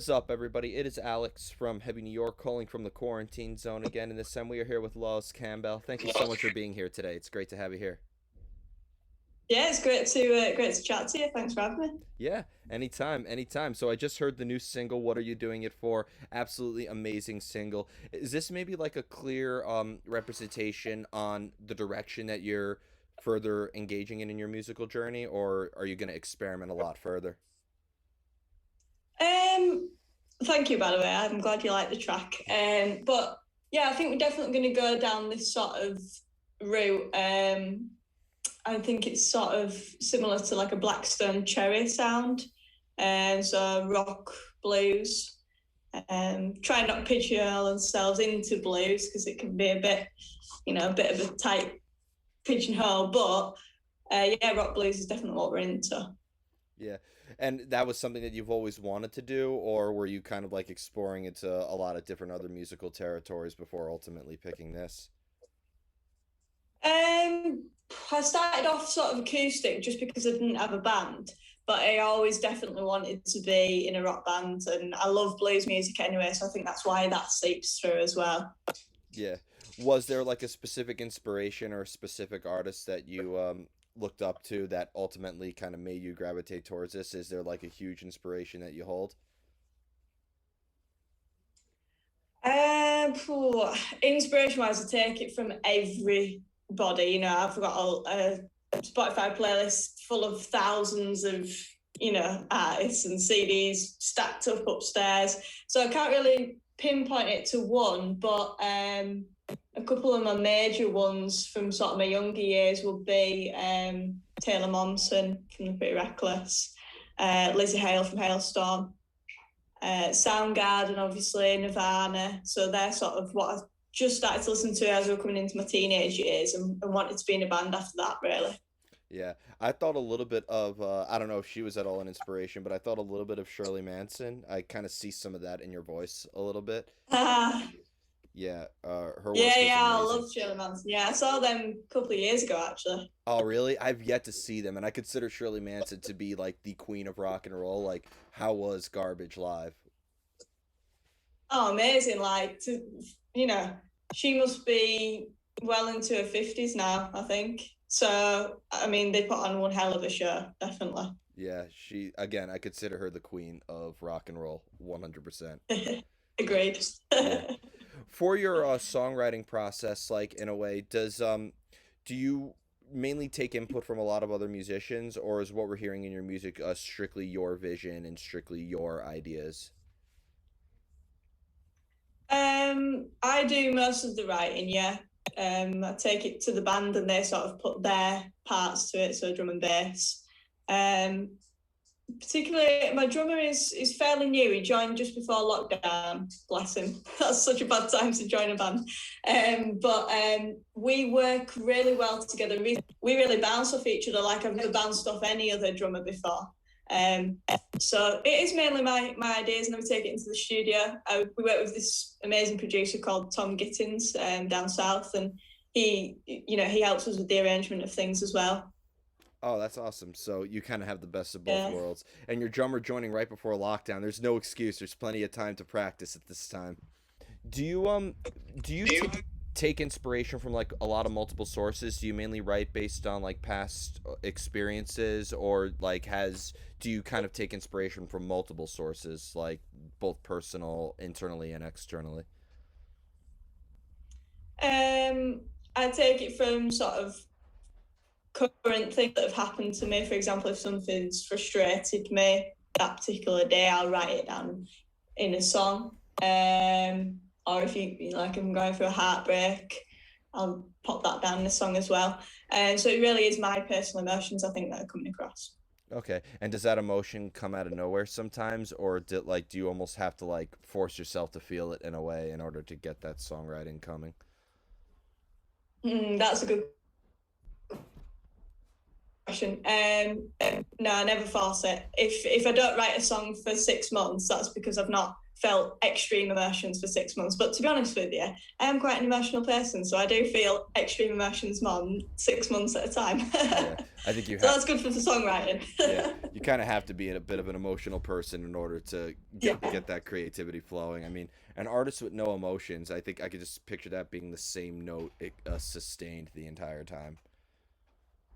What is up, everybody? It is Alex from Heavy New York calling from the quarantine zone again. And this time we are here with Loz Campbell. Thank you so much for being here today. It's great to have you here. Yeah, it's great to chat to you. Thanks for having me. Yeah, anytime, anytime. So I just heard the new single, What Are You Doing It For? Absolutely amazing single. Is this maybe like a clear representation on the direction that you're further engaging in your musical journey, or are you going to experiment a lot further? Um, Thank you, by the way. I'm glad you like the track. But yeah, I think we're definitely going to go down this sort of route. I think it's sort of similar to like a Blackstone Cherry sound, and so rock blues. Try not to pigeonhole ourselves into blues because it can be a bit, a bit of a tight pigeonhole. But yeah, rock blues is definitely what we're into. Yeah. And that was something that you've always wanted to do, or were you kind of like exploring into a lot of different other musical territories before ultimately picking this? I started off sort of acoustic just because I didn't have a band, but I always definitely wanted to be in a rock band, and I love blues music anyway, so I think that's why that seeps through as well. Yeah. Was there like a specific inspiration or a specific artist that you looked up to that ultimately kind of made you gravitate towards this? Is there like a huge inspiration that you hold? Inspiration wise, I take it from everybody. I've got a Spotify playlist full of thousands of artists and CDs stacked up upstairs. So I can't really pinpoint it to one, but a couple of my major ones from sort of my younger years would be Taylor Momsen from The Pretty Reckless, Lizzie Hale from Hailstorm, Soundgarden, obviously, Nirvana. So they're sort of what I just started to listen to as we were coming into my teenage years, and wanted to be in a band after that, really. Yeah, I thought a little bit of I don't know if she was at all an inspiration, but I thought a little bit of Shirley Manson. I kind of see some of that in your voice a little bit. Ah, Yeah, her work yeah, is yeah, I amazing. love Shirley Manson. Yeah, I saw them a couple of years ago, actually. Oh, really? I've yet to see them, and I consider Shirley Manson to be like the queen of rock and roll. Like, how was Garbage live? Oh, amazing! You know, she must be well into her 50s now, I think. So, I mean, they put on one hell of a show, definitely. Yeah, she again. I consider her the queen of rock and roll, 100%. Agreed. Yeah. For your songwriting process, like in a way, do you mainly take input from a lot of other musicians, or is what we're hearing in your music strictly your vision and strictly your ideas? I do most of the writing, yeah. I take it to the band and they sort of put their parts to it, so drum and bass. Um, Particularly, my drummer is fairly new. He joined just before lockdown. Bless him. That's such a bad time to join a band. But we work really well together. We really bounce off each other like I've never bounced off any other drummer before. Um, so it is mainly my ideas, and then we take it into the studio. We work with this amazing producer called Tom Gittins down south, and he helps us with the arrangement of things as well. Oh, that's awesome. So you kind of have the best of both Yeah. worlds. And your drummer joining right before lockdown. There's no excuse. There's plenty of time to practice at this time. Do you take inspiration from like a lot of multiple sources? Do you mainly write based on like past experiences, or like has do you kind of take inspiration from multiple sources, like both personal, internally and externally? Um, I take it from sort of current things that have happened to me. For example, if something's frustrated me that particular day, I'll write it down in a song. Or if like I'm going through a heartbreak, I'll pop that down in a song as well. And so it really is my personal emotions, I think, that are coming across. Okay. And does that emotion come out of nowhere sometimes, or do you almost have to like force yourself to feel it in a way in order to get that songwriting coming? That's a good question. No, I never force it. If I don't write a song for 6 months, that's because I've not felt extreme emotions for 6 months. But to be honest with you, I am quite an emotional person, so I do feel extreme emotions more than 6 months at a time. Yeah, I think you So have. that's good for the songwriting. Yeah, you kind of have to be a bit of an emotional person in order to Yeah. get that creativity flowing. I mean, an artist with no emotions, I think I could just picture that being the same note, sustained the entire time.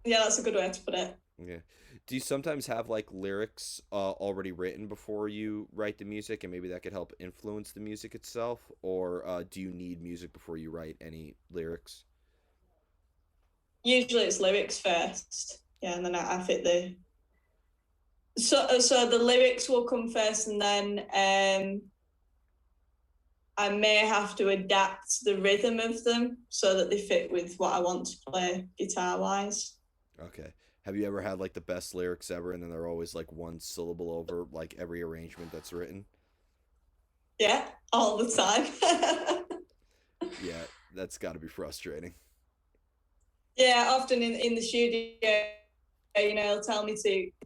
Yeah, that's a good way to put it. Yeah. Do you sometimes have like lyrics already written before you write the music, and maybe that could help influence the music itself, or do you need music before you write any lyrics? Usually it's lyrics first. Yeah, and then I fit the so the lyrics will come first, and then I may have to adapt the rhythm of them so that they fit with what I want to play guitar wise. Okay. Have you ever had like the best lyrics ever, and then they're always like one syllable over like every arrangement that's written? Yeah, all the time. Yeah, that's got to be frustrating. Yeah, often in the studio, they'll tell me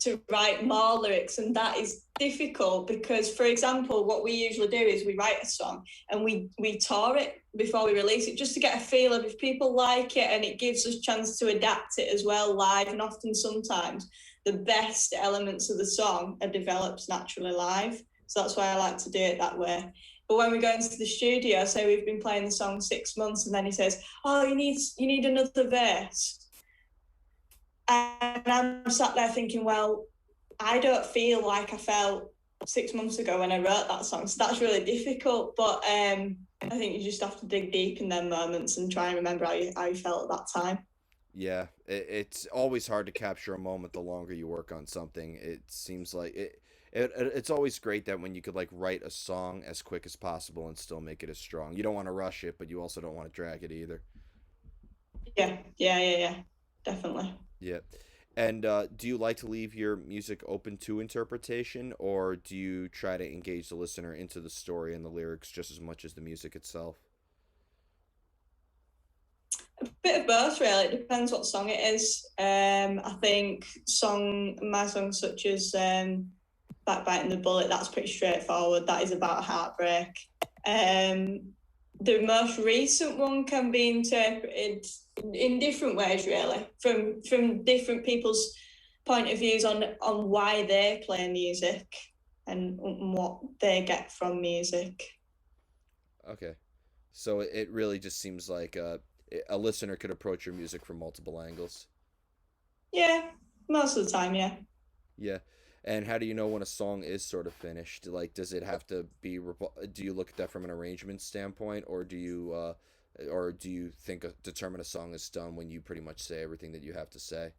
to write more lyrics, and that is difficult because, for example, what we usually do is we write a song and we tour it before we release it, just to get a feel of if people like it, and it gives us a chance to adapt it as well live. And often, sometimes, the best elements of the song are developed naturally live. So that's why I like to do it that way. But when we go into the studio, say we've been playing the song 6 months, and then he says, "Oh, you need another verse." And I'm sat there thinking, well, I don't feel like I felt 6 months ago when I wrote that song. So that's really difficult. But I think you just have to dig deep in them moments and try and remember how you felt at that time. Yeah, it's always hard to capture a moment the longer you work on something. It seems like it's always great that when you could like write a song as quick as possible and still make it as strong. You don't want to rush it, but you also don't want to drag it either. Yeah. Definitely. Yeah. And do you like to leave your music open to interpretation, or do you try to engage the listener into the story and the lyrics just as much as the music itself? A bit of both, really. It depends what song it is. I think my songs such as Backbiting the Bullet, that's pretty straightforward. That is about heartbreak. Um, the most recent one can be interpreted in different ways, really, from different people's point of views on why they play music and what they get from music. Okay. So it really just seems like a listener could approach your music from multiple angles. Yeah, most of the time, yeah. Yeah. And how do you know when a song is sort of finished? Like, does it have to be? Do you look at that from an arrangement standpoint, or do you think determine a song is done when you pretty much say everything that you have to say?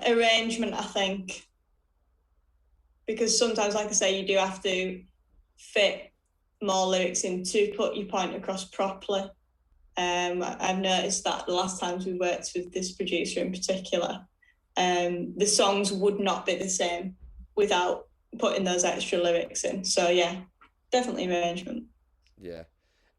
Arrangement, I think, because sometimes, like I say, you do have to fit more lyrics in to put your point across properly. I've noticed that the last times we worked with this producer in particular, the songs would not be the same without putting those extra lyrics in. So yeah, definitely arrangement. Yeah.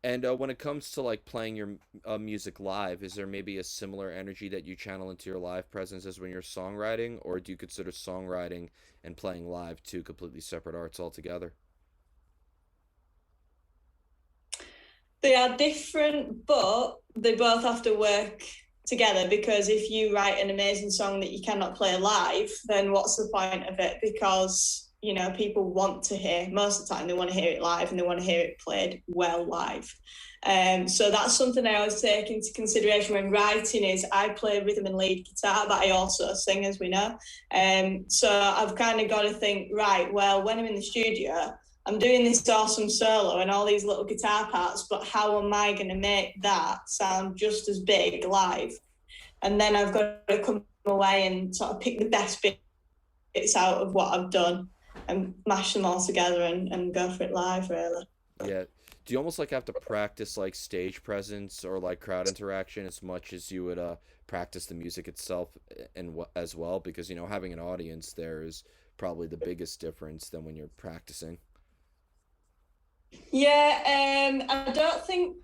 And when it comes to like playing your music live, is there maybe a similar energy that you channel into your live presence as when you're songwriting, or do you consider songwriting and playing live two completely separate arts altogether? They are different, but they both have to work together, because if you write an amazing song that you cannot play live, then what's the point of it? Because people want to hear, most of the time they want to hear it live, and they want to hear it played well live. So that's something I always take into consideration when writing. Is I play rhythm and lead guitar, but I also sing, as we know. So I've kind of got to think, right, well, when I'm in the studio, I'm doing this awesome solo and all these little guitar parts, but how am I going to make that sound just as big live? And then I've got to come away and sort of pick the best bits out of what I've done and mash them all together and go for it live, really. Yeah. Do you almost like have to practice like stage presence or like crowd interaction as much as you would practice the music itself and as well? Because having an audience there is probably the biggest difference than when you're practicing. Yeah, I don't think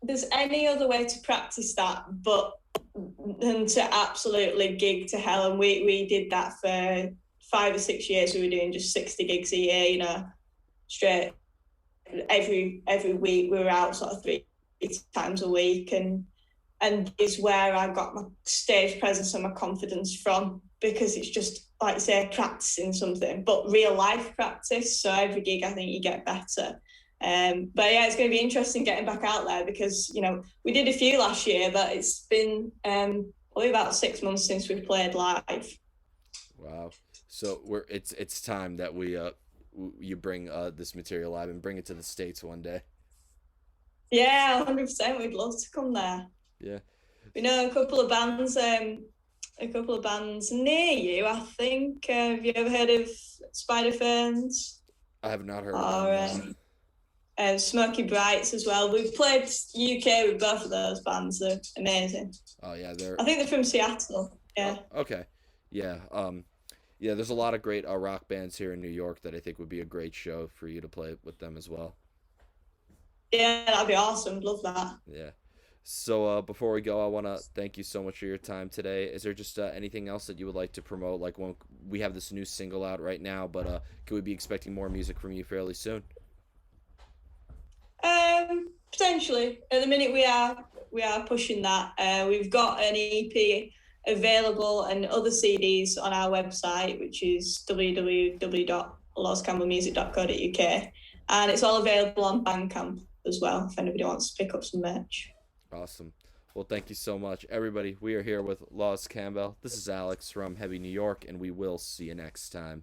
there's any other way to practice that but than to absolutely gig to hell. And we did that for 5 or 6 years we were doing just 60 gigs a year, you know, straight every week. We were out sort of 3 times a week, and is where I got my stage presence and my confidence from, because it's just, like you say, practicing something, but real life practice. So every gig I think you get better. But yeah, it's going to be interesting getting back out there, because, you know, we did a few last year, but it's been probably about 6 months since we played live. Wow. So it's time that you bring this material live and bring it to the States one day. Yeah, 100%. We'd love to come there. Yeah. We know a couple of bands near you, I think. Have you ever heard of Spider Ferns? I have not heard Or of them. Smoky Brights as well. We've played UK with both of those bands. They're amazing. Oh yeah, I think they're from Seattle. Yeah. Oh, okay. Yeah. Yeah. There's a lot of great rock bands here in New York that I think would be a great show for you to play with them as well. Yeah, that'd be awesome. Love that. Yeah. So before we go, I want to thank you so much for your time today. Is there just anything else that you would like to promote? Like, when we have this new single out right now, but can we be expecting more music from you fairly soon? Potentially. At the minute, we are pushing that. We've got an EP available and other CDs on our website, which is www.lozcampbellmusic.co.uk, and it's all available on Bandcamp as well if anybody wants to pick up some merch. Awesome. Well, thank you so much, everybody. We are here with Loz Campbell. This is Alex from Heavy New York, and we will see you next time.